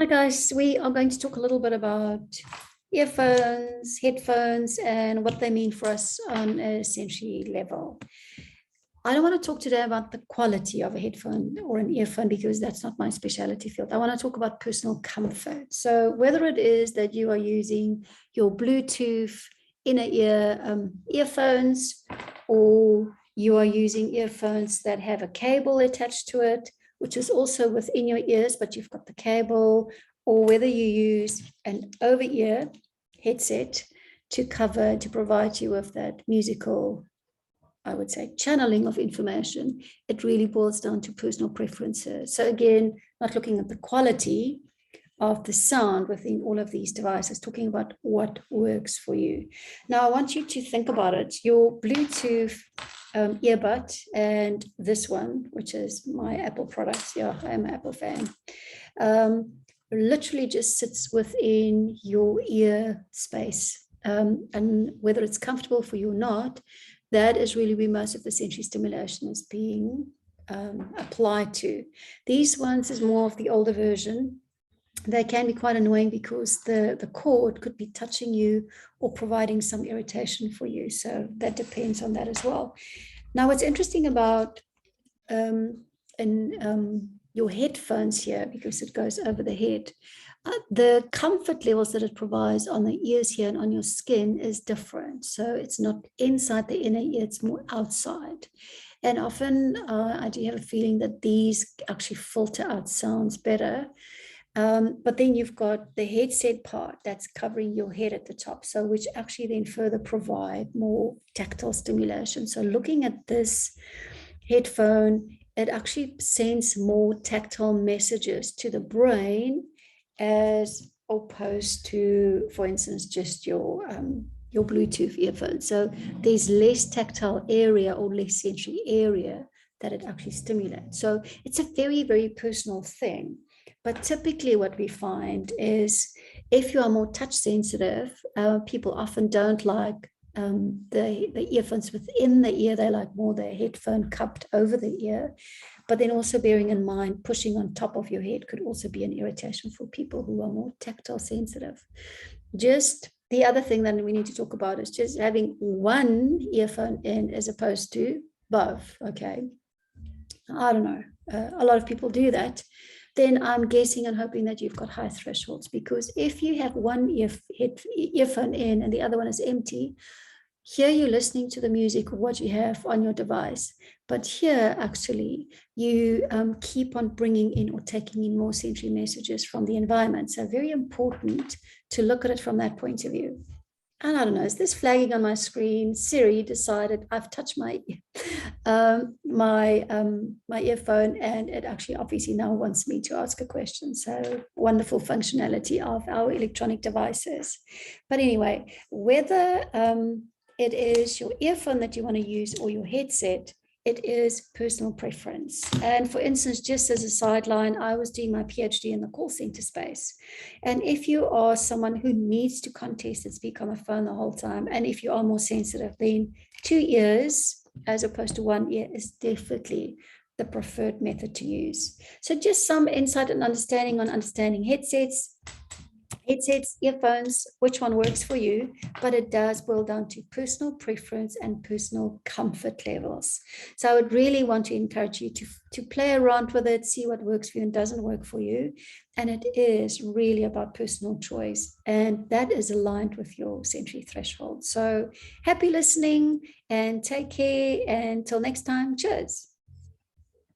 Hi guys, we are going to talk a little bit about earphones, headphones, and what they mean for us on a sensory level. I don't want to talk today about the quality of a headphone or an earphone because that's not my specialty field. I want to talk about personal comfort. So whether it is that you are using your Bluetooth inner ear earphones, or you are using earphones that have a cable attached to it, which is also within your ears, but you've got the cable, or whether you use an over-ear headset to provide you with that musical, I would say, channeling of information, it really boils down to personal preferences. So again, not looking at the quality of the sound within all of these devices, talking about what works for you. Now, I want you to think about it. Your Bluetooth earbud and this one, which is my Apple product. Yeah, I'm an Apple fan. Literally just sits within your ear space. And whether it's comfortable for you or not, that is really where most of the sensory stimulation is being applied to. These ones is more of the older version. They can be quite annoying because the cord could be touching you or providing some irritation for you. So that depends on that as well. Now, what's interesting about your headphones here, because it goes over the head, the comfort levels that it provides on the ears here and on your skin is different. So it's not inside the inner ear, it's more outside. And often I do have a feeling that these actually filter out sounds better. But then you've got the headset part that's covering your head at the top, so which actually then further provide more tactile stimulation. So looking at this headphone, it actually sends more tactile messages to the brain as opposed to, for instance, just your Bluetooth earphone. So there's less tactile area or less sensory area that it actually stimulates. So it's a very, very personal thing. But typically what we find is if you are more touch sensitive, people often don't like the earphones within the ear. They like more the headphone cupped over the ear. But then also bearing in mind, pushing on top of your head could also be an irritation for people who are more tactile sensitive. Just the other thing that we need to talk about is just having one earphone in as opposed to both. Okay. I don't know. A lot of people do that. Then I'm guessing and hoping that you've got high thresholds, because if you have one earphone in and the other one is empty, here you're listening to the music or what you have on your device. But here, actually, you keep on bringing in or taking in more sensory messages from the environment. So very important to look at it from that point of view. And I don't know, is this flagging on my screen? Siri decided I've touched my earphone, and it actually obviously now wants me to ask a question. So wonderful functionality of our electronic devices. But anyway, whether it is your earphone that you want to use or your headset, it is personal preference. And for instance, just as a sideline, I was doing my PhD in the call center space. And if you are someone who needs to contest and speak on the phone the whole time, and if you are more sensitive, then 2 ears as opposed to 1 ear is definitely the preferred method to use. So just some insight and understanding on understanding headsets, earphones, which one works for you, but it does boil down to personal preference and personal comfort levels. So I would really want to encourage you to play around with it, see what works for you and doesn't work for you. And it is really about personal choice, and that is aligned with your sensory threshold. So happy listening and take care. Until next time, cheers.